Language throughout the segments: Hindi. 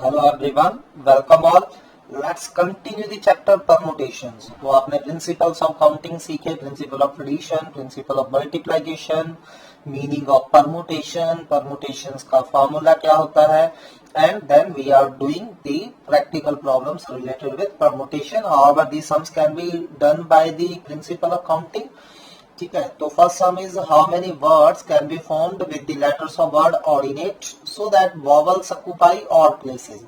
Hello everyone, welcome all. Let's continue the chapter permutations. तो आपने principles of counting सीखे, principle of addition, principle of multiplication, meaning of permutation, permutations का formula क्या होता है, and then we are doing the practical problems related with permutation. However, these sums can be done by the principle of counting. ठीक है, तो first some is how many words can be formed with the letters of word ordinate so that vowels occupy odd places.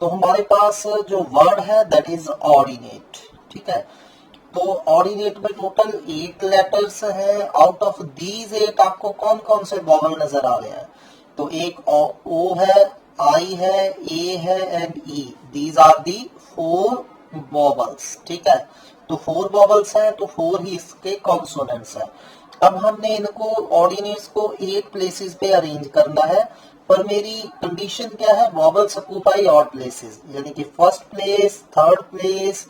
तो हमारे पास जो वर्ड है दैट इज ऑर्डिनेट। ठीक है, तो ऑर्डिनेट में टोटल 8 लेटर्स है। आउट ऑफ दीज 8 आपको कौन कौन से वॉवल नजर आ रहे हैं? तो एक ओ है, आई है, ए है and E. These are the 4 vowels. ठीक है, तो 4 वॉवल्स हैं, तो 4 ही इसके कॉन्सोनेंट्स हैं। अब हमने इनको ऑर्डिनेट्स को 8 प्लेसेस पे अरेंज करना है, पर मेरी कंडीशन क्या है? वॉवल्स ऑक्यूपाई ऑड प्लेसेस, यानी कि first place, third place,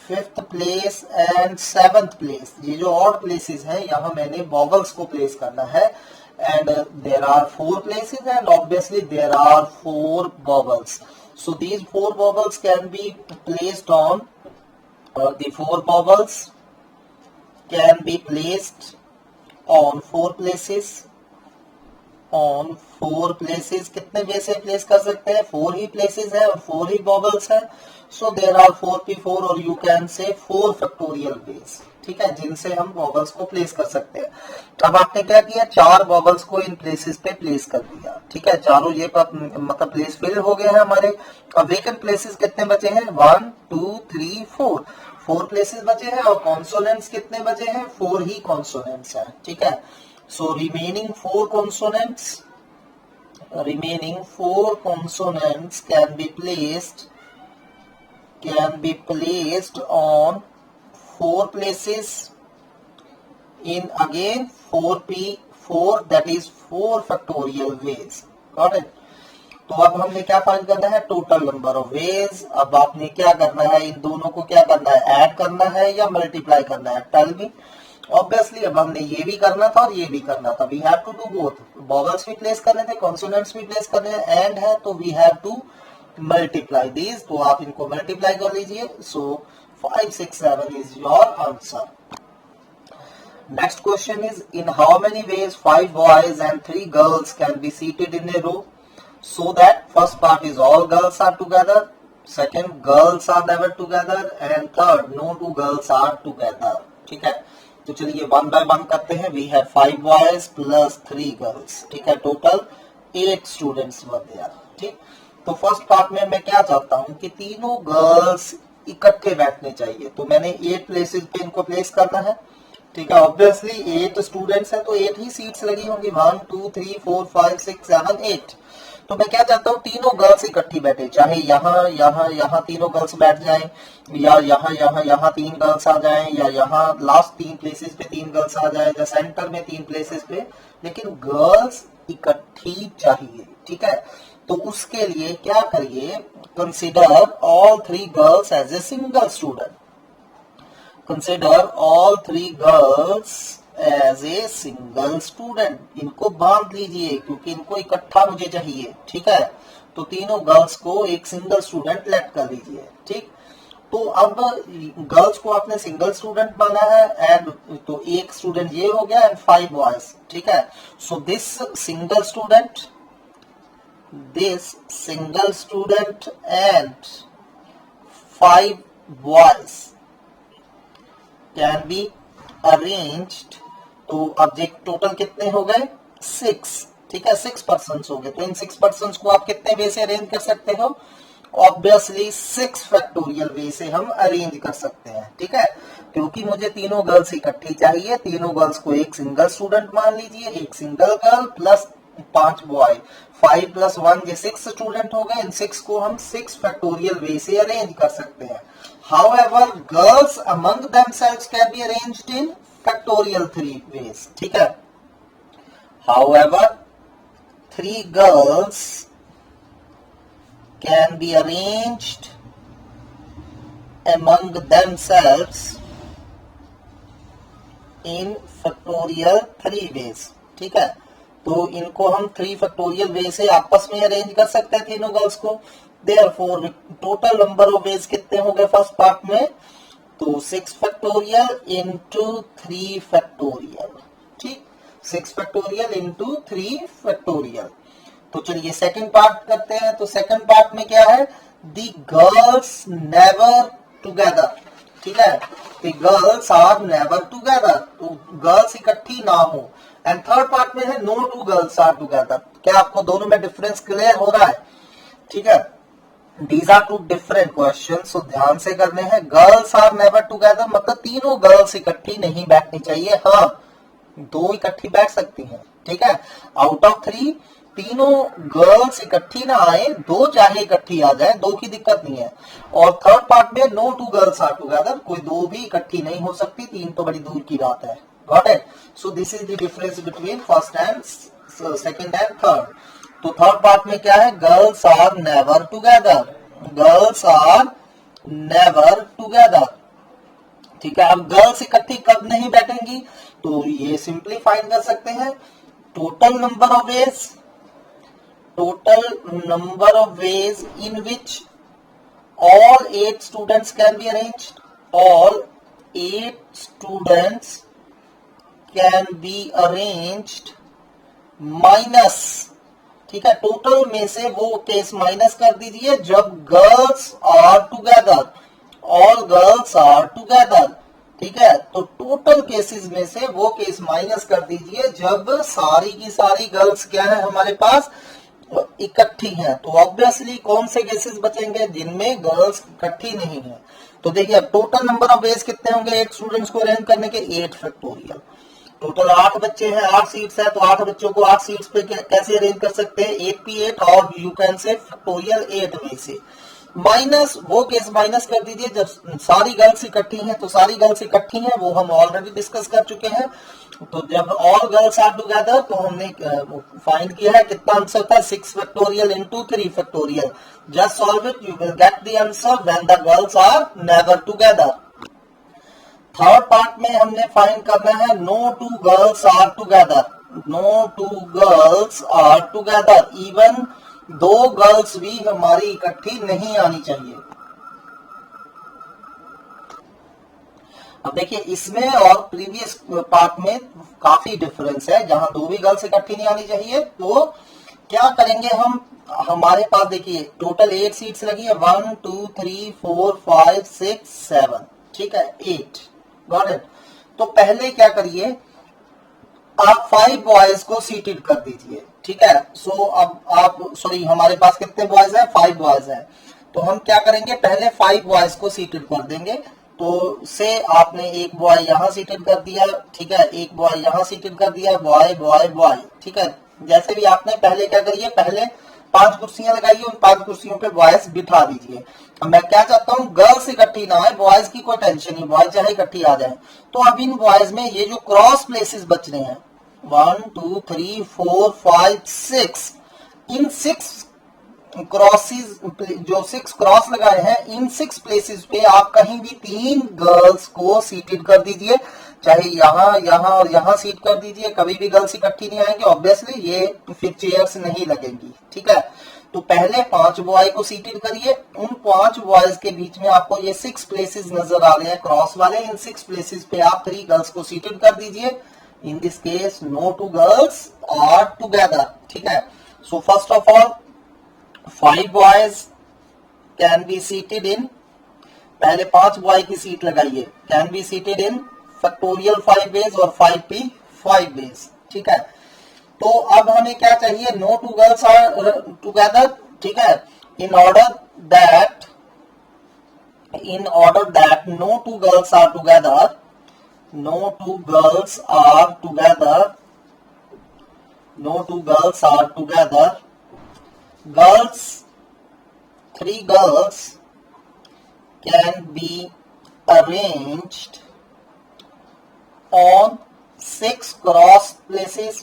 fifth place and 7th place. ये जो ऑड प्लेसेस हैं यहाँ मैंने वॉवल्स को प्लेस करना है। And there are 4 places and obviously there are 4 vowels. So these 4 vowels can be placed on the 4 vowels can be placed on 4 places. On 4 places कितने वे से प्लेस कर सकते हैं? 4 ही प्लेसेस है और 4 ही वॉवल्स है। सो देयर आर 4p4 और you can say 4 factorial veg. ठीक है, जिनसे हम वॉवल्स को प्लेस कर सकते हैं। अब आपने क्या किया? 4 वॉवल्स को इन प्लेसेस पे प्लेस कर दिया। ठीक है, चारों ये मतलब प्लेस फिल हो गए हैं हमारे। अब वेकेंट प्लेसेस कितने बचे हैं? 1 2 3 4। 4 प्लेसेस बचे हैं और कॉन्सोनेंट्स कितने बचे हैं? 4 ही कॉन्सोनेंट्स हैं। ठीक है, so remaining 4 consonants can be placed on 4 places in again 4p4, that is 4 factorial ways. Got it? तो अब हमने क्या फाइंड करना है? Total number of veg. अब आपने क्या करना है? इन दोनों को क्या करना है? ऐड करना है या मल्टीप्लाई करना है? Tell me. ऑब्वियसली अब हमने ये भी करना था और ये भी करना था। We have to do both. Vowels भी प्लेस करने थे, कॉन्सोनेंट्स भी प्लेस करने हैं, एंड है तो we have to multiply these. तो आप इनको मल्टीप्लाई कर लीजिए। So 5 6 7 is your answer. Next question is in how many ways 5 boys and 3 girls can be seated in a row, so that first part is all girls are together, second girls are never together, and third no 2 girls are together. ठीक है, तो चलिए 1 by 1 करते हैं। we have 5 boys plus 3 girls. ठीक है, टोटल 8 स्टूडेंट्स वर देयर। ठीक, तो फर्स्ट पार्ट में मैं क्या चाहता हूं कि तीनों गर्ल्स इकट्ठे बैठने चाहिए। तो मैंने 8 प्लेसेस पे इनको प्लेस करना है। ठीक है, ऑब्वियसली 8 स्टूडेंट्स हैं तो 8 ही सीट्स लगी होंगी। 1 2 3 4 5 6 7 8। तो मैं क्या चाहता हूँ? तीनों गर्ल्स इकट्ठी बैठे, चाहे यहाँ यहाँ यहाँ तीनों गर्ल्स बैठ जाएं, या यहाँ यहाँ यहाँ 3 गर्ल्स आ जाएं, या यहाँ लास्ट 3 प्लेसेस पे 3 गर्ल्स आ जाएं, या सेंटर में 3 प्लेसेस पे, लेकिन गर्ल्स इकट्ठी चाहिए। ठीक है, तो उसके लिए क्या करिए? Consider all 3 girls as a single student. Consider all 3 girls as a single student. इनको बांध लीजिए क्योंकि इनको इकट्ठा मुझे चाहिए। ठीक है, तो तीनों गर्ल्स को एक सिंगल स्टूडेंट लेट कर लीजिए। ठीक, तो अब गर्ल्स को आपने सिंगल स्टूडेंट माना है, एंड तो एक स्टूडेंट ये हो गया एंड 5 बॉयज। ठीक है, so this single student and 5 boys can be arranged. तो अब देख टोटल कितने हो गए? 6। ठीक है, 6 पर्सन्स हो गए। तो इन 6 पर्सन्स को आप कितने वे से अरेंज कर सकते हो? ऑब्वियसली 6 फैक्टोरियल वे से हम अरेंज कर सकते हैं। ठीक है, क्योंकि मुझे तीनों गर्ल्स इकट्ठी चाहिए। तीनों गर्ल्स को एक सिंगल स्टूडेंट मान लीजिए, एक सिंगल गर्ल प्लस 5 बॉय। 5 + 1 ये 6 स्टूडेंट हो गए। इन 6 को हम 6 फैक्टोरियल वे से अरेंज कर सकते हैं। However, girls among themselves can be arranged in factorial 3 ways. ठीक है, however 3 girls can be arranged among themselves in factorial 3 ways. ठीक है, तो इनको हम 3 फैक्टोरियल वे से आपस में अरेंज कर सकते हैं तीनों गर्ल्स को। Therefore total number of ways कितने हो गए फर्स्ट पार्ट में, तो 6 फैक्टोरियल इंटू 3 फैक्टोरियल, ठीक, 6 फैक्टोरियल इंटू 3 फैक्टोरियल। तो चलिए सेकंड पार्ट करते हैं। तो सेकंड पार्ट में क्या है, दी गर्ल्स नेवर टुगेदर, ठीक है, the girls are never together, तो गर्ल्स इकट्ठी ना हो। एंड थर्ड पार्ट में है no two girls are together. क्या आपको दोनों में डिफरेंस क्लियर हो रहा है, ठीक है। These are two different questions, so ध्यान से करने हैं। गर्ल्स आर नेवर टुगेदर मतलब तीनों गर्ल्स इकट्ठी नहीं बैठनी चाहिए, हाँ 2 इकट्ठी बैठ सकती हैं, ठीक है। आउट ऑफ 3 तीनों गर्ल्स इकट्ठी ना आए, 2 चाहे इकट्ठी आ जाए, 2 की दिक्कत नहीं है। और थर्ड पार्ट में no two girls are together, कोई 2 भी इकट्ठी नहीं हो सकती, 3 तो बड़ी दूर की बात है। Got it? So this is the difference between first and second and third. तो थर्ड पार्ट में क्या है, girls are never together, girls are never together, ठीक है। अब गर्ल्स इकट्ठी कब नहीं बैठेंगी, तो ये सिंपली फाइंड कर सकते हैं। Total number of veg, total number of ways in which all 8 students can be arranged, all 8 students can be arranged minus, ठीक है, टोटल में से वो केस माइनस कर दीजिए जब girls are together, all girls are together, ठीक है। तो टोटल केसेस में से वो केस माइनस कर दीजिए जब सारी की सारी गर्ल्स क्या है हमारे पास इकट्ठी हैं। तो ऑब्वियसली कौन से केसेस बचेंगे, जिनमें गर्ल्स इकट्ठी नहीं है। तो देखिए अब टोटल नंबर ऑफ वेज कितने होंगे 8 स्टूडेंट्स को अरेंज करने के, 8 फैक्टोरियल। टोटल 8 बच्चे हैं, 8 सीट्स है, तो 8 बच्चों को 8 सीट्स पे कैसे अरेंज कर सकते हैं, 8p8, और यू कैन से फैक्टोरियल 8 में से माइनस, वो केस माइनस कर दीजिए जब सारी गर्ल्स इकट्ठी हैं। तो सारी गर्ल्स इकट्ठी हैं वो हम ऑलरेडी डिस्कस कर चुके हैं। तो जब ऑल गर्ल्स आर टुगेदर तो हमने फाइंड किया है कितना आंसर था, 6 factorial into 3 factorial. Just solve it, you will get the answer when the girls are never together. Third part में हमने फाइंड करना है no two girls are together, no two girls are together, even 2 girls भी हमारी इकट्ठी नहीं आनी चाहिए। अब देखिए इसमें और प्रीवियस पार्ट में काफी डिफरेंस है, जहां 2 भी गर्ल्स इकट्ठी नहीं आनी चाहिए। तो क्या करेंगे हम, हमारे पास देखिए टोटल 8 सीट्स लगी है, 1 2 3 4 5 6 7, ठीक है, 8। Got it? तो पहले क्या करिए, आप 5 बॉयज को सीटेड कर दीजिए, ठीक है। सो अब आप सॉरी हमारे पास कितने बॉयज हैं, 5 बॉयज हैं। तो हम क्या करेंगे, पहले 5 बॉयज को सीटेड कर देंगे। तो से आपने एक बॉय यहां सीटेड कर दिया, ठीक है, एक बॉय यहां सीटेड कर दिया, बॉय बॉय बॉय, ठीक है। जैसे भी आपने पहले क्या करिए, पहले 5 कुर्सियां लगाइए, उन 5 कुर्सियों पे बॉयज बिठा दीजिए। अब मैं क्या चाहता हूँ, गर्ल्स इकट्ठी ना आए, बॉयज की कोई टेंशन नहीं, बॉयज चाहे इकट्ठी आ जाए। तो अब इन बॉयज में ये जो क्रॉस प्लेसेस बच रहे हैं 1 2 3 4 5 6, इन 6 क्रॉसेस, जो 6 क्रॉस लगाए हैं, इन 6 प्लेसेस पे आप कहीं भी 3 गर्ल्स को सीटेड कर दीजिए, चाहे यहाँ यहाँ और यहाँ सीट कर दीजिए, कभी भी गर्ल्स इकट्ठी नहीं आएंगे, ऑब्वियसली ये फिर चेयर्स नहीं लगेंगी, ठीक है। तो पहले 5 बॉय को सीटेड करिए, उन 5 बॉयज के बीच में आपको ये 6 प्लेसेस नजर आ रहे हैं क्रॉस वाले, इन 6 प्लेसेस पे आप 3 गर्ल्स को सीटेड कर दीजिए। In this case no two girls are together, ठीक है। So first of all 5 boys can be seated in, पहले 5 बॉय की सीट लगाइए, can be seated in factorial 5 ways और 5p 5 ways, ठीक है। तो अब हमें क्या चाहिए, no two girls are together, ठीक है। In order that no two girls are together, no two girls are together, no two girls are together, girls, 3 girls can be arranged on 6 cross places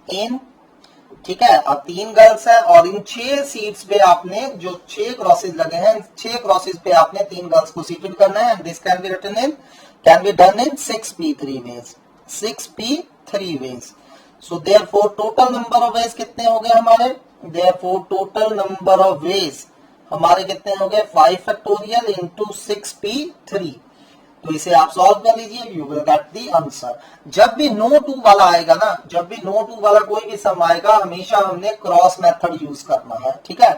in, ठीक है। अब 3 गर्ल्स है और इन 6 सीट्स पे आपने जो 6 क्रॉसेस लगे हैं, 6 क्रॉसेस पे आपने 3 गर्ल्स को सीटेड करना है। This can be written in, can be done in 6p3 ways, 6p3 ways. So therefore total number of ways कितने हो गए हमारे? Therefore total number of ways हमारे कितने हो गए? 5 फैक्टोरियल इंटू 6p3. तो इसे आप सॉल्व कर लीजिए, you will get the answer. जब भी नो टू वाला आएगा ना, जब भी नो टू वाला कोई भी सम आएगा, हमेशा हमने क्रॉस मेथड यूज करना है. ठीक है,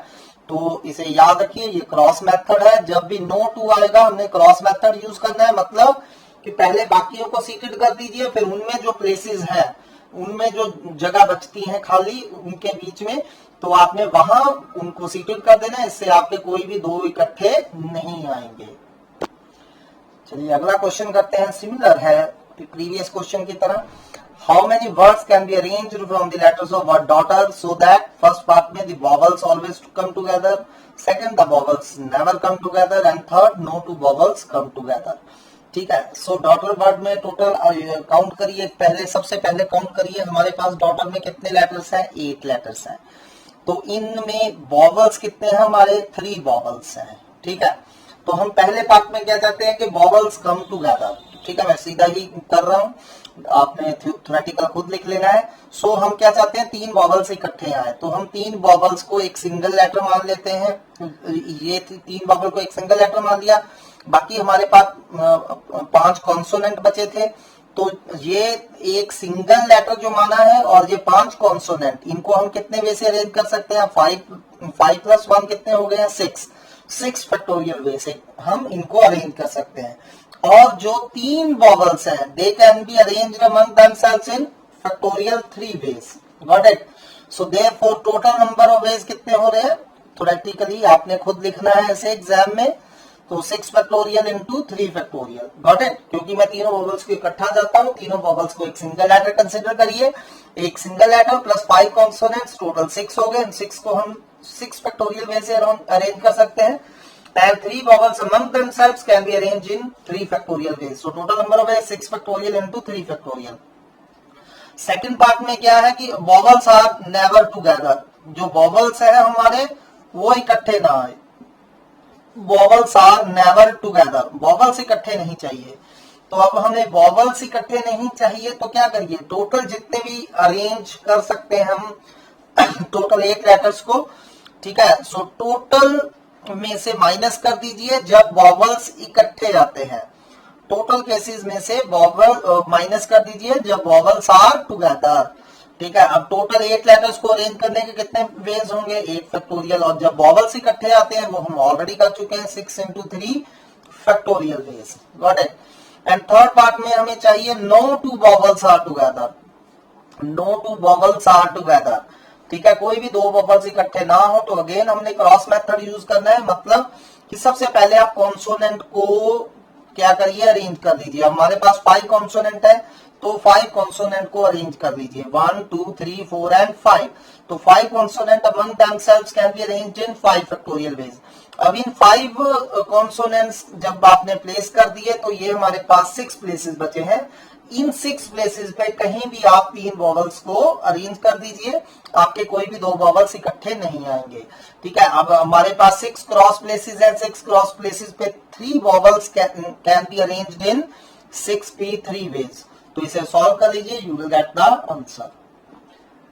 तो इसे याद रखिए, ये क्रॉस मेथड है. जब भी नो टू आएगा हमने क्रॉस मेथड यूज करना है. मतलब कि पहले बाकियों को सीटेड कर दीजिए, फिर उनमें जो प्लेसेस है, उनमें जो जगह बचती है खाली उनके बीच में, तो आपने वहां उनको सीटेड कर देना. इससे आपके कोई भी दो इकट्ठे नहीं आएंगे. चलिए अगला क्वेश्चन करते हैं. सिमिलर है प्रीवियस क्वेश्चन की तरह. How many words can be arranged from the letters of word daughter so that first part में the vowels always come together, second the vowels never come together and third no two vowels come together. ठीक है, सो डॉटर वर्ड में टोटल काउंट करिए. पहले सबसे पहले काउंट करिए, हमारे पास डॉटर में कितने लेटर्स हैं? 8 लेटर्स हैं. तो इनमें वॉवल्स कितने हैं हमारे? 3 वॉवल्स हैं. ठीक है, तो हम पहले पार्ट में क्या चाहते हैं कि वॉवल्स कम टुगेदर. ठीक है, मैं सीधा ही कर रहा हूं, आपने थ्योरेटिकल खुद लिख लेना है. सो हम क्या चाहते हैं? 3 वॉवल्स इकट्ठे आए. तो हम 3 वॉवल्स को एक सिंगल लेटर मान लेते हैं. ये 3 वॉवल को एक सिंगल लेटर मान लिया. बाकी हमारे पास 5 कॉन्सोनेंट बचे थे. तो ये एक सिंगल लेटर जो माना है और ये 5 कॉन्सोनेंट, इनको हम कितने वे से अरेंज कर सकते हैं? 5 प्लस 1 कितने हो गए हैं? 6 फैक्टोरियल वे से हम इनको अरेंज कर सकते हैं. और जो 3 वॉवल्स हैं, they can be arranged among themselves in factorial 3 ways. Got it? So therefore total number of ways कितने हो रहे हैं? थ्योरेटिकली आपने खुद लिखना है ऐसे एग्जाम में. तो 6 factorial into 3 factorial. Got it? क्योंकि मैं तीनों वॉवल्स को इकट्ठा जाता हूं, तीनों वॉवल्स को एक सिंगल लेटर कंसिडर करिए. एक single letter plus 5 consonants, total 6 हो गए. 6 को हम 6 फैक्टोरियल वे से अरेंज कर सकते हैं. And 3 vowels among themselves can be arranged in 3 factorial ways. So total number of ways 6 factorial into 3 factorial. Second part में क्या है कि vowels are never together. जो vowels है हमारे वो इकट्ठे ना आए. vowels are never together. vowels इकट्ठे नहीं चाहिए. तो अब हमें vowels इकट्ठे नहीं चाहिए तो क्या करिए? टोटल जितने भी अरेंज कर सकते हैं हम टोटल 8 लेटर्स को. ठीक है, सो टोटल में से माइनस कर दीजिए जब वॉवल्स इकट्ठे जाते हैं. टोटल केसेस में से वॉवल माइनस कर दीजिए जब वॉवल्स आर टुगेदर. ठीक है, अब टोटल 8 लेटर्स को अरेंज करने के कितने वेज होंगे? 8 फैक्टोरियल. और जब वॉवल्स इकट्ठे आते हैं वो हम ऑलरेडी कर चुके हैं, 6 into 3 factorial ways. Got it? And third part में हमें चाहिए no two vowels are together. No two vowels are together. ठीक है, कोई भी 2 वॉवल्स इकट्ठे ना हो तो अगेन हमने क्रॉस मेथड यूज करना है. मतलब कि सबसे पहले आप कॉन्सोनेंट को क्या करिए? अरेंज कर लीजिए. हमारे पास 5 कॉन्सोनेंट है तो 5 कॉन्सोनेंट को अरेंज कर लीजिए. 1 2 3 4 एंड 5. तो 5 consonant among themselves can be arranged in 5 factorial veg. अब इन 5 कॉन्सोनेंट्स जब आपने प्लेस कर दिए तो ये हमारे पास 6 प्लेसेस बचे हैं. इन 6 प्लेसेस पे कहीं भी आप 3 वॉवल्स को अरेंज कर दीजिए, आपके कोई भी 2 वॉवल्स इकट्ठे नहीं आएंगे. ठीक है, अब हमारे पास 6 क्रॉस प्लेसेस है. 6 क्रॉस प्लेसेस पे 3 vowels can be arranged in 6p3 ways. तो इसे सॉल्व कर लीजिए, you will get the answer.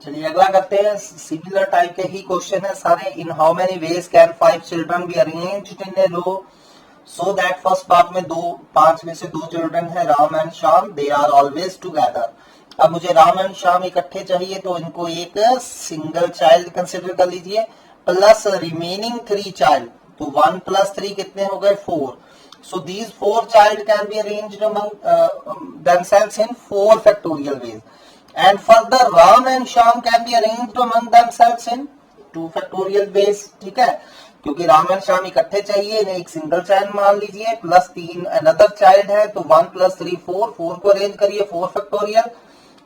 चलिए अगला करते हैं. सिमिलर टाइप के ही क्वेश्चन है सारे. In how many ways can 5 children be arranged in a row so that first part में 5 में से 2 चिल्ड्रन है Ram and Shyam. They are always together. अब मुझे राम एंड श्याम इकट्ठे चाहिए तो इनको एक सिंगल चाइल्ड कंसिडर कर लीजिए प्लस रिमेनिंग 3 चाइल्ड. तो 1 प्लस 3 कितने हो गए? 4. सो these 4 child can be arranged among themselves in 4 factorial veg. And further Ram and Shyam can be arranged among themselves in 2 factorial veg. ठीक है, क्योंकि राम एंड श्याम इकट्ठे चाहिए, इन्हें एक सिंगल चाइल्ड मान लीजिए प्लस 3 अनदर चाइल्ड है. तो 1 प्लस 3 4. 4 को अरेंज करिए 4 factorial.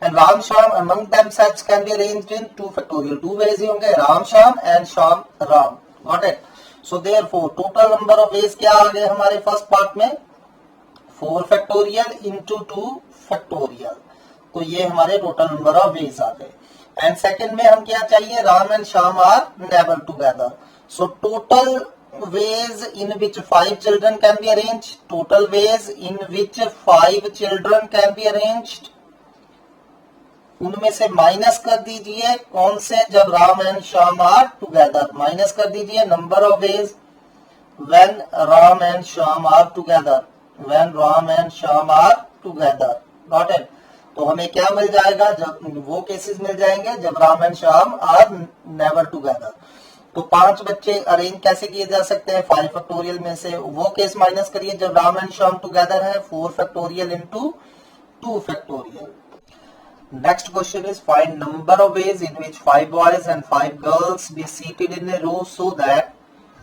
And Ram Shyam among themselves can be arranged in 2 factorial. 2 ways होंगे, Ram Shyam and Shyam Ram. Got it? So therefore total number of ways क्या आ गए हमारे फर्स्ट पार्ट में? 4 फैक्टोरियल इंटू 2 फैक्टोरियल. तो ये हमारे टोटल नंबर ऑफ वेज आ गए. एंड सेकंड में हम क्या चाहिए? Ram and Shyam are never together. So total ways in which 5 children can be arranged. Total ways in which 5 children can be arranged. उनमें से माइनस कर दीजिए कौन से, जब Ram and Shyam are together, minus कर दीजिए number of days when Ram and Shyam are together, when Ram and Shyam are together, got it. तो हमें क्या मिल जाएगा, जब वो केसेस मिल जाएंगे जब Ram and Shyam are never together. तो 5 बच्चे अरेंज कैसे किए जा सकते हैं, 5 फैक्टोरियल में से वो केस माइनस करिए जब राम एंड श्याम टुगेदर है, 4 factorial into 2 factorial. Next question is find number of ways in which 5 boys and 5 girls be seated in a row so that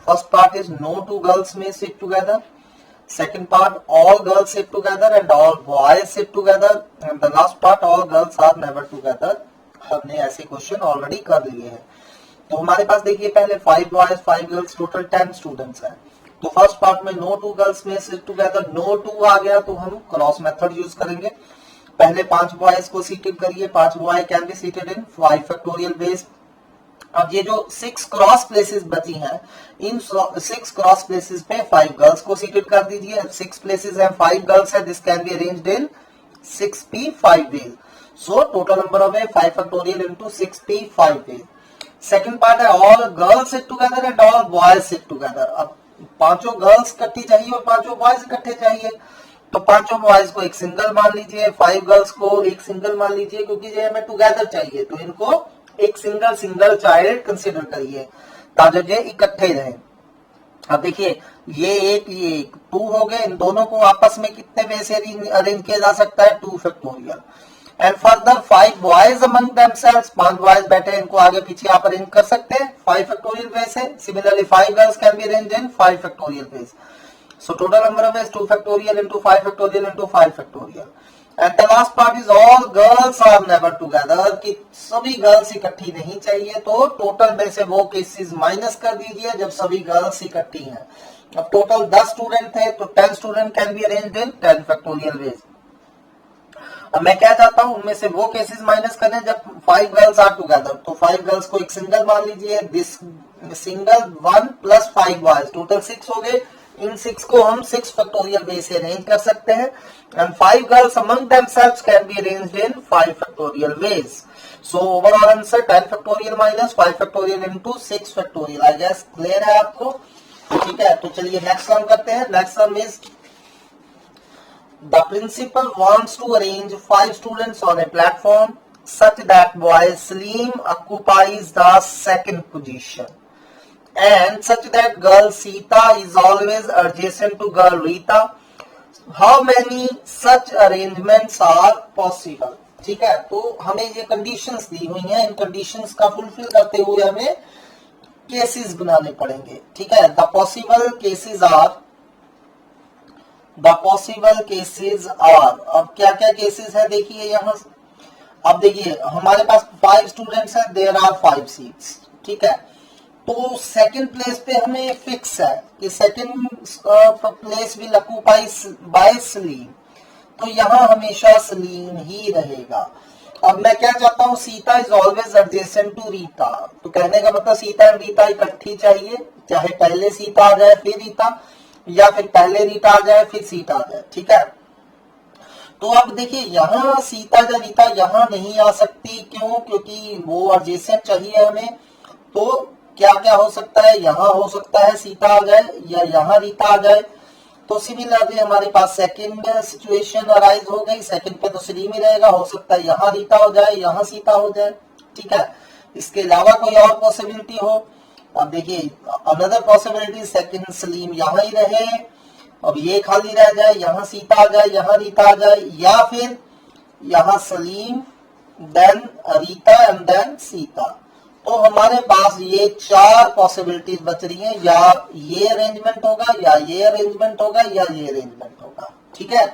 first part is no 2 girls may sit together, second part all girls sit together and all boys sit together, and the last part all girls are never together। हमने ऐसे क्वेश्चन ऑलरेडी कर लिए हैं। तो हमारे पास देखिए पहले 5 बॉयज 5 गर्ल्स टोटल 10 स्टूडेंट्स हैं। तो फर्स्ट पार्ट में नो 2 गर्ल्स में सिट टुगेदर, नो 2 आ गया तो हम क्रॉस मेथड यूज करेंगे। पहले 5 बॉयज को सीटेड करिए, 5 boy can be seated in 5 factorial base. अब ये जो 6 क्रॉस प्लेसेस बची हैं, इन 6 क्रॉस प्लेसेस पे 5 गर्ल्स को सीटेड कर दीजिए। 6 प्लेसेस हैं, 5 गर्ल्स है, this can be arranged in 6p5 ways। So total number of 5 factorial into 6p5 ways। Second part है all girls sit together and all boys sit together. अब पांचों गर्ल्स इकट्ठी चाहिए और पांचों बॉयज इकट्ठे चाहिए, तो पांचों बॉयज को एक सिंगल मान लीजिए, 5 गर्ल्स को एक सिंगल मान लीजिए, क्योंकि ये हमें टुगेदर चाहिए तो इनको एक सिंगल चाइल्ड कंसीडर करिए ताकि ये इकट्ठे रहे। अब देखिए ये एक 2 हो गए, इन दोनों को आपस में कितने वे से अरेंज किया जा सकता है, 2 factorial. And further 5 boys among themselves, 5 boys बैठे इनको आगे पीछे आप अरेंज कर सकते हैं 5 फैक्टोरियल वे से। Similarly 5 girls can be arranged in 5 factorial veg. So total number of ways 2 factorial into 5 factorial into 5 factorial. And the last part is all girls are never together, कि सभी गर्ल्स इकट्ठी नहीं चाहिए, तो टोटल में से वो केसेस माइनस कर दीजिए जब सभी गर्ल्स इकट्ठी हैं। अब टोटल 10 स्टूडेंट थे तो 10 student can be arranged in 10 factorial veg. अब मैं क्या चाहता हूं, उनमें से वो केसेस माइनस करें जब 5 गर्ल्स आर टुगेदर। तो 5 गर्ल्स को एक सिंगल मान लीजिए, this single 1 plus 5 boys, total 6 हो गए। इन 6 को हम 6 फैक्टोरियल वे से अरेंज कर सकते हैं। And 5 girls among themselves can be arranged in 5 factorial ways. So overall answer 10 factorial minus 5 factorial into 6 factorial. I guess clear है आपको, ठीक है। तो चलिए नेक्स्ट सम करते हैं। Next sum is the principal wants to arrange 5 students on a platform such that boy Salim occupies the second position and such that girl Sita is always adjacent to girl Rita. How many such arrangements are possible? ठीक है, तो हमें ये कंडीशंस दी हुई हैं, इन कंडीशंस का फुलफिल करते हुए हमें केसेस बनाने पड़ेंगे, ठीक है। द पॉसिबल केसेस आर, अब क्या क्या केसेस है देखिए यहाँ। अब देखिए हमारे पास 5 स्टूडेंट्स हैं, देयर आर 5 सीट्स, ठीक है। तो सेकंड प्लेस पे हमें फिक्स है कि second place will occupy by Salim, तो यहाँ हमेशा सलीम ही रहेगा। अब मैं क्या चाहता हूँ, Sita is always adjacent to Rita, तो कहने का मतलब सीता एंड रीता इकट्ठी चाहिए, चाहे पहले सीता आ जाए फिर रीता, या फिर पहले रीता आ जाए फिर सीता आ जाए, ठीक है। तो अब देखिए यहाँ सीता या रीता यहाँ नहीं आ सकती, क्यों, क्योंकि वो एडजेसेंट चाहिए हमें। तो क्या क्या हो सकता है, यहाँ हो सकता है सीता आ जाए या यहाँ रीता आ जाए। तो सिमिलरली हमारे पास सेकंड सिचुएशन अराइज हो गई, सेकंड पे तो सलीम ही रहेगा, हो सकता है यहाँ रीता हो जाए यहाँ सीता हो जाए, ठीक है। इसके अलावा कोई और पॉसिबिलिटी हो। अब देखिए अनदर पॉसिबिलिटी, सेकंड सलीम यहाँ ही रहे, अब ये खाली रह जाए, यहाँ सीता आ जाए यहाँ रीता आ जाए, या फिर यहाँ Salim then Rita and then Sita. तो हमारे पास ये 4 पॉसिबिलिटीज बच रही हैं, या ये अरेंजमेंट होगा या ये अरेंजमेंट होगा या ये अरेंजमेंट होगा, ठीक है।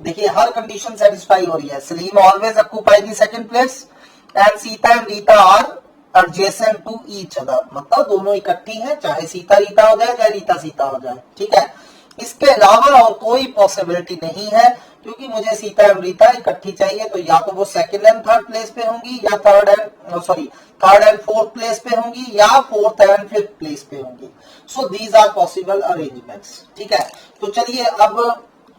देखिए हर कंडीशन सेटिस्फाई हो रही है। Salim always occupy the second place and Sita and Rita are adjacent to each other, मतलब दोनों इकट्ठी हैं, चाहे सीता रीता हो जाए चाहे रीता सीता हो जाए, ठीक है। इसके अलावा और कोई पॉसिबिलिटी नहीं है, क्योंकि मुझे सीता एंड रीता इकट्ठी चाहिए, तो या तो वो सेकंड एंड थर्ड प्लेस पे होंगी, या थर्ड एंड फोर्थ प्लेस पे होंगी, या फोर्थ एंड फिफ्थ प्लेस पे होंगी। So these are possible arrangements, ठीक है। तो चलिए अब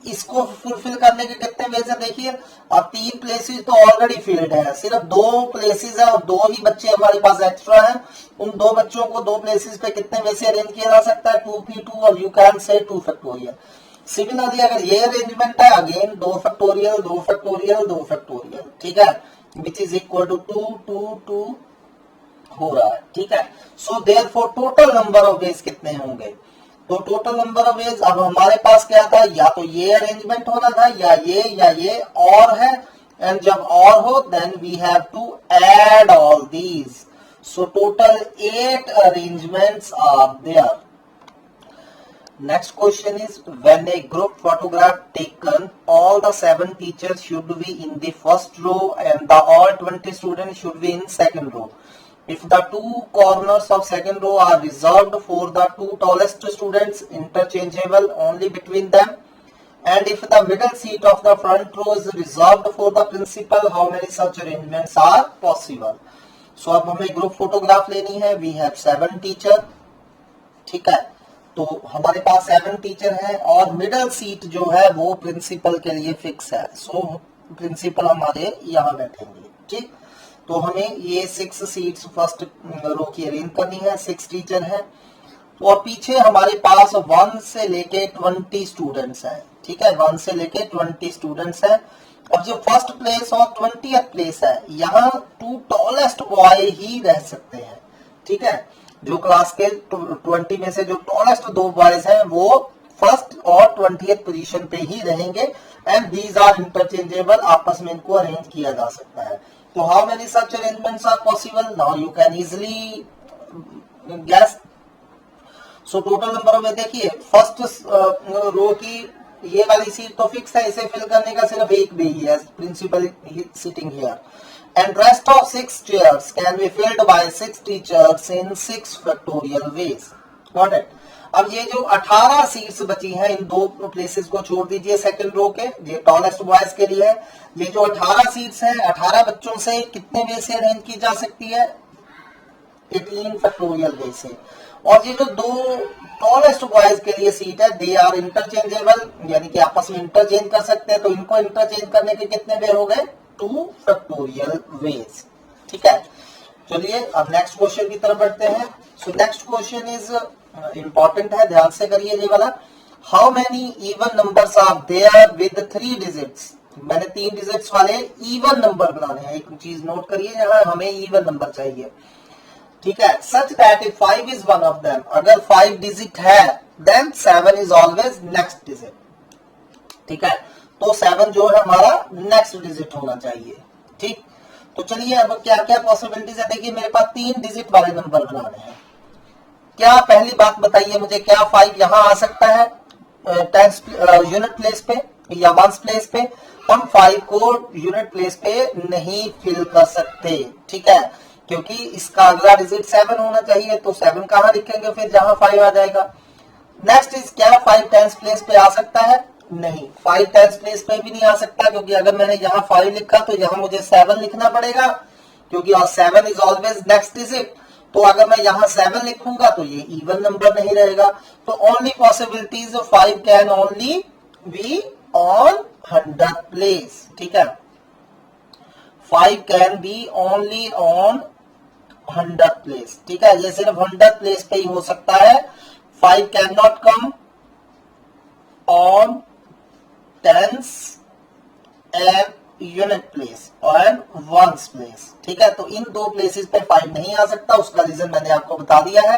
इसको फुलफिल करने के कितने वेज है देखिए। अब 3 प्लेसेस तो ऑलरेडी फिल्ड है, सिर्फ 2 प्लेसेस है और 2 ही बच्चे हमारे पास एक्स्ट्रा हैं। उन 2 बच्चों को 2 प्लेसेस पे कितने वे से अरेंज किया जा सकता है, 2p2 और you can say 2 factorial. Similarly अगर ये अरेंजमेंट है, अगेन 2 फैक्टोरियल 2 फैक्टोरियल 2 फैक्टोरियल, ठीक है, विच इज इक्वल टू 2 2 2 हो रहा है, ठीक है। सो therefore total number of ways कितने होंगे, तो टोटल नंबर ऑफ वेज अब हमारे पास क्या था, या तो ये अरेंजमेंट होना था या ये और है, एंड जब और हो then we have to add all these. So total 8 arrangements are there. Next question is, when a group photograph taken, all the 7 teachers should be in the first row and the all 20 students should be in second row. If the 2 corners of second row are reserved for the 2 tallest students, interchangeable only between them, and if the middle seat of the front row is reserved for the principal, how many such arrangements are possible? So अब हमें ग्रुप फोटोग्राफ लेनी है। We have 7 टीचर, ठीक है, तो हमारे पास 7 टीचर हैं और मिडल सीट जो है वो प्रिंसिपल के लिए फिक्स है। सो प्रिंसिपल हमारे यहाँ बैठेंगे, ठीक। तो हमें ये 6 सीट्स फर्स्ट रो की अरेंज करनी है, 6 टीचर हैं और पीछे हमारे पास 1 से लेके 20 स्टूडेंट्स हैं, ठीक है, 1 से लेके 20 स्टूडेंट्स हैं। अब जो फर्स्ट प्लेस और 20th प्लेस है, यहाँ 2 टॉलेस्ट बॉय ही रह सकते हैं, ठीक है, जो क्लास के 20 में से जो टॉलेस्ट 2 बॉयज हैं वो फर्स्ट और 20th पोजीशन पे ही रहेंगे, एंड दीज आर इंटरचेंजेबल, आपस में इनको अरेंज किया जा सकता है। तो how many such arrangements are possible, now you can easily guess. So total number में देखिए, फर्स्ट रो की ये वाली सीट तो फिक्स है, इसे फिल करने का सिर्फ एक वे ही है, principal sitting here, and rest of 6 chairs can be filled by 6 teachers in 6 factorial ways. Got it? अब ये जो 18 सीट्स बची हैं, इन 2 प्लेसेस को छोड़ दीजिए सेकंड रो के, ये टॉलेस्ट बॉयज के लिए है। ये जो 18 सीट्स हैं, 18 बच्चों से कितने वे से अरेंज की जा सकती है, 18 फैक्टोरियल वे से। और ये जो 2 टॉलेस्ट बॉयज के लिए सीट है, दे आर इंटरचेंजेबल, यानी कि आपस में इंटरचेंज कर सकते हैं। तो इनको इंटरचेंज करने के कितने वे हो गए, 2 फैक्टोरियल वेज, ठीक है। चलिए अब नेक्स्ट क्वेश्चन की तरफ बढ़ते हैं। So next question is important है, ध्यान से करिए ये वाला। How many even numbers are there with 3 digits, मैंने 3 डिजिट्स वाले इवन नंबर बनाने हैं। एक चीज नोट करिए, यहाँ हमें इवन नंबर चाहिए, ठीक है, such that if 5 is one of them, अगर 5 डिजिट है then 7 is always next digit, ठीक है। तो 7 जो है हमारा नेक्स्ट डिजिट होना चाहिए, ठीक। तो चलिए अब क्या क्या पॉसिबिलिटीज है, देखिए मेरे पास 3 डिजिट वाले नंबर बनाने हैं। क्या पहली बात बताइए मुझे, क्या 5 यहां आ सकता है यूनिट प्लेस पे या वंस प्लेस पे? हम 5 को यूनिट प्लेस पे नहीं फिल कर सकते, ठीक है, क्योंकि इसका अगला डिजिट 7 होना चाहिए। तो 7 कहां लिखेंगे फिर, जहां 5 आ जाएगा। नेक्स्ट इज, क्या 5 टेंस प्लेस पे आ सकता है? नहीं, 5 टेंस प्लेस पे भी नहीं आ सकता, क्योंकि अगर मैंने यहाँ 5 लिखा तो यहाँ मुझे 7 लिखना पड़ेगा, क्योंकि 7 इज ऑलवेज नेक्स्ट डिजिट। तो अगर मैं यहाँ 7 लिखूंगा तो ये इवन नंबर नहीं रहेगा। तो only possibilities 5 can only be on 100th place, ठीक है, 5 can be only on 100th place, ठीक है, ये सिर्फ 100th प्लेस पे ही हो सकता है। 5 can not come on tens and unit place और वंस प्लेस, ठीक है। तो इन 2 प्लेसेस पे 5 नहीं आ सकता, उसका रीजन मैंने आपको बता दिया है।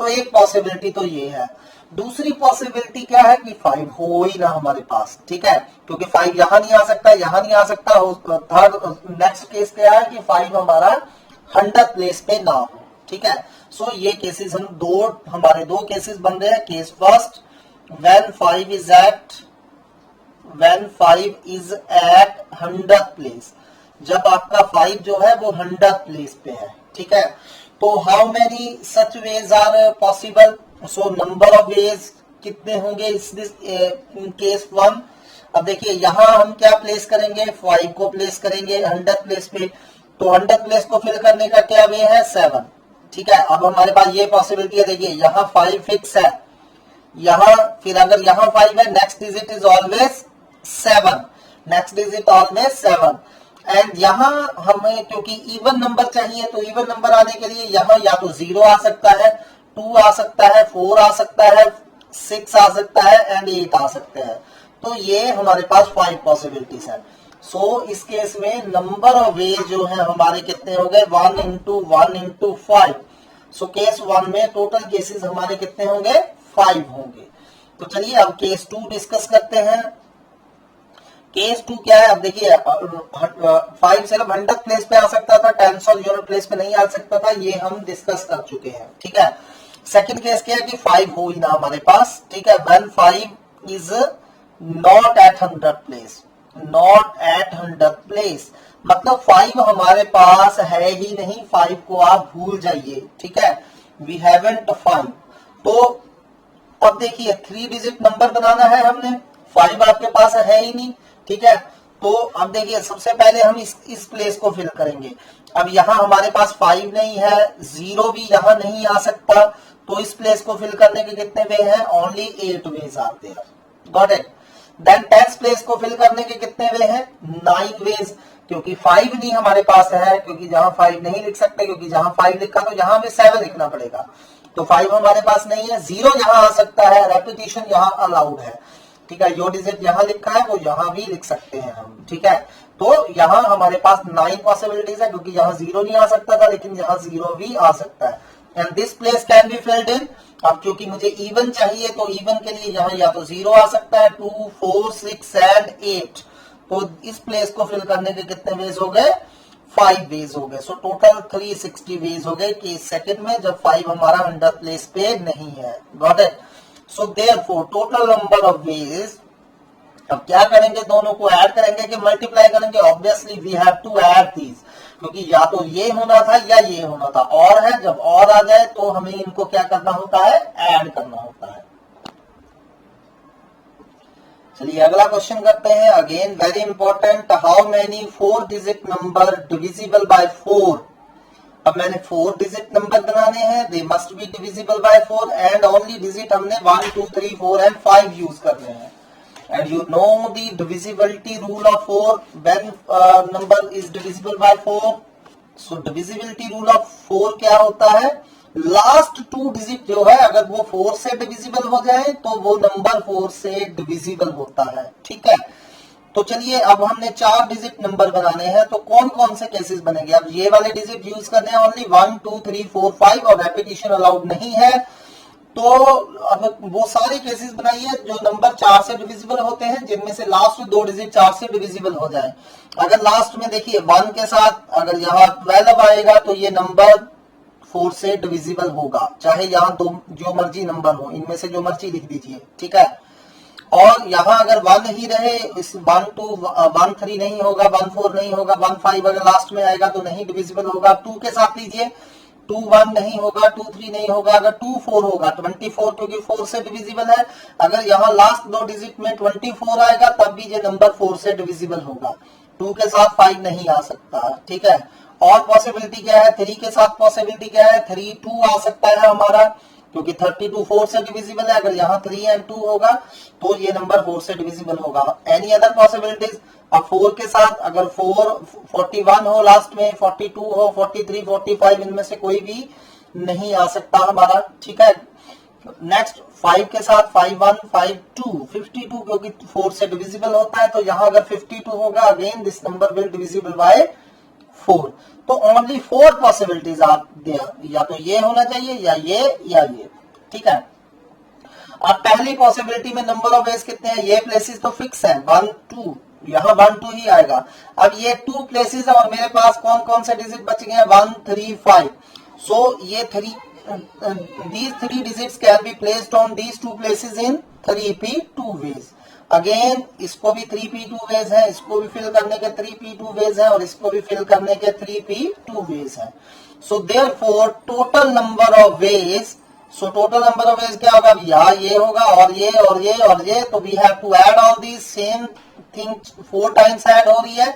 तो एक पॉसिबिलिटी तो ये है। दूसरी पॉसिबिलिटी क्या है कि 5 हो ही ना हमारे पास, ठीक है, क्योंकि 5 यहां नहीं आ सकता, यहां नहीं आ सकता। थर्ड नेक्स्ट केस क्या है कि 5 हमारा 100th प्लेस पे ना हो, ठीक है। सो ये केसेस हमारे 2 केसेस बन रहे हैं। Case first, when 5 is at 100th place, जब आपका 5 जो है वो 100th प्लेस पे है, ठीक है। तो how many such ways are possible, so number of ways कितने होंगे इस इन केस 1। अब देखिए यहाँ हम क्या प्लेस करेंगे, 5 को प्लेस करेंगे 100th प्लेस पे। तो 100th प्लेस को फिल करने का क्या वे है, 7, ठीक है। अब हमारे पास ये पॉसिबिलिटी है, देखिए यहाँ 5 फिक्स है, यहाँ फिर अगर यहाँ 5 है, next digit is always 7, next digit always 7। And यहाँ हमें क्योंकि इवन नंबर चाहिए, तो इवन नंबर आने के लिए यहाँ या तो 0 आ सकता है, 2 आ सकता है, 4 आ सकता है, 6 आ सकता है एंड 8 आ सकते हैं। तो ये हमारे पास 5 पॉसिबिलिटीज है। सो इस केस में नंबर ऑफ वेज जो है हमारे कितने हो गए, 1 इंटू 1 इंटू 5। सो केस 1 में टोटल केसेस हमारे कितने होंगे, 5 होंगे। तो चलिए अब केस 2 डिस्कस करते हैं। केस 2 क्या है, अब देखिए 5 सिर्फ 100 प्लेस पे आ सकता था, 10 और यूनिट प्लेस पे नहीं आ सकता था, ये हम डिस्कस कर चुके हैं। ठीक है, सेकंड केस क्या है कि 5 हो ही ना हमारे पास। ठीक है, when 5 is not at 100 place, not at 100 place मतलब 5 हमारे पास है ही नहीं, 5 को आप भूल जाइए। ठीक है, वी हैवंट 5। तो अब देखिए 3 डिजिट नंबर बनाना है हमने, 5 आपके पास है ही नहीं। ठीक है, तो अब देखिए सबसे पहले हम इस प्लेस को फिल करेंगे। अब यहाँ हमारे पास 5 नहीं है, 0 भी यहाँ नहीं आ सकता, तो इस प्लेस को फिल करने के कितने वे हैं, ओनली 8 वेज आते हैं। Got it. Then 10th place को फिल करने के कितने वे हैं, 9 वेज, क्योंकि 5 नहीं हमारे पास है, क्योंकि जहां 5 नहीं लिख सकते, क्योंकि जहां 5 लिखा तो यहां भी 7 लिखना पड़ेगा, तो 5 हमारे पास नहीं है। 0 यहां आ सकता है, रेपिटेशन यहां अलाउड है। ठीक है, जो डिजिट यहां लिखा है वो यहां भी लिख सकते हैं हम। ठीक है, तो यहां हमारे पास 9 पॉसिबिलिटीज है, क्योंकि यहां 0 नहीं आ सकता था, लेकिन यहां 0 भी आ सकता है। And this place can be filled in. अब क्योंकि मुझे इवन चाहिए, तो इवन के लिए यहां या तो 0 आ सकता है, 2, 4, 6 एंड 8। तो इस प्लेस को फिल करने के कितने वेज हो गए, 5 वेज हो गए। सो टोटल 360 वेज हो गए केस सेकंड में, जब 5 हमारा 100 प्लेस पे नहीं है। Got it. So therefore total number of veg, अब क्या करेंगे, दोनों को ऐड करेंगे कि मल्टीप्लाई करेंगे, obviously we have to add these, क्योंकि या तो ये होना था या ये होना था। और है, जब और आ जाए तो हमें इनको क्या करना होता है, ऐड करना होता है। चलिए अगला क्वेश्चन करते हैं। Again very important, how many 4 digit number divisible by 4। अब मैंने 4 डिजिट नंबर बनाने हैं, they must be divisible by 4 and only digit हमने 1, 2, 3, 4 एंड 5 यूज करने हैं। And you know the divisibility rule of 4 when number is divisible by 4. So divisibility rule of 4 क्या होता है, लास्ट 2 डिजिट जो है अगर वो 4 से डिविजिबल हो जाए तो वो नंबर 4 से डिविजिबल होता है। ठीक है, तो चलिए अब हमने 4 डिजिट नंबर बनाने हैं, तो कौन कौन से केसेस बनेंगे। अब ये वाले डिजिट यूज करने हैं ओनली 1, 2, 3, 4, 5 और रेपिटेशन अलाउड नहीं है। तो अब वो सारे केसेस बनाइए जो नंबर 4 से डिविजिबल होते हैं, जिनमें से लास्ट 2 डिजिट 4 से डिविजिबल हो जाए। अगर लास्ट में देखिए 1 के साथ अगर यहाँ 12 आएगा तो ये नंबर 4 से डिविजिबल होगा, चाहे यहाँ दो जो मर्जी नंबर हो, इनमें से जो मर्जी लिख दीजिए। ठीक है, और यहाँ अगर 1 ही रहे, इस 1, 2, 1, 3 नहीं होगा, 1, 4 नहीं होगा, 1, 5 अगर लास्ट में आएगा तो नहीं डिविजिबल होगा। 2 के साथ लीजिए, 2, 1 नहीं होगा, 2, 3 नहीं होगा, अगर 2, 4 होगा 24, क्योंकि 4 से डिविजिबल है। अगर यहाँ लास्ट 2 डिजिट में 24 आएगा तब भी ये नंबर 4 से डिविजिबल होगा। 2 के साथ 5 नहीं आ सकता। ठीक है, और पॉसिबिलिटी क्या है, 3 के साथ पॉसिबिलिटी क्या है, 3, 2 आ सकता है हमारा, क्योंकि 32 4 से डिविजिबल है। अगर यहाँ 3 एंड 2 होगा तो ये नंबर 4 से डिविजिबल होगा। एनी अदर पॉसिबिलिटीज, अब 4 के साथ अगर 41 हो लास्ट में, 42 हो, 43, 45, इनमें से कोई भी नहीं आ सकता हमारा। ठीक है, नेक्स्ट 5 के साथ 51, 52, 52 क्योंकि 4 से डिविजिबल होता है, तो यहां अगर 52 होगा again this number will divisible by 4। तो ओनली 4 पॉसिबिलिटीज आप देयर, या तो ये होना चाहिए या ये या ये। ठीक है, अब पहली पॉसिबिलिटी में नंबर ऑफ वेज कितने हैं, ये प्लेसेस तो फिक्स है 1, 2, यहाँ 1, 2 ही आएगा। अब ये 2 प्लेसेस है और मेरे पास कौन कौन से डिजिट बच गए हैं, 1, 3, 5। सो ये 3 these 3 digits can be placed on these 2 places in 3p2 ways। Again इसको भी 3p2 वेज है, इसको भी फिल करने के 3p2 वेज है और इसको भी फिल करने के 3p2 वेज है। सो therefore total number of veg, so total number of ways क्या होगा, यहाँ ये होगा और ये और ये और ये, तो we have to add all these same thing 4 times add हो रही है,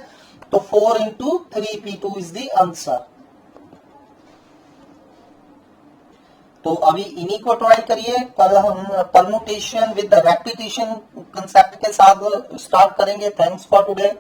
तो 4 into 3p2 is the answer. तो अभी इन्हीं को ट्राई करिए। कल हम permutation with the replication concept के साथ स्टार्ट करेंगे। Thanks for today.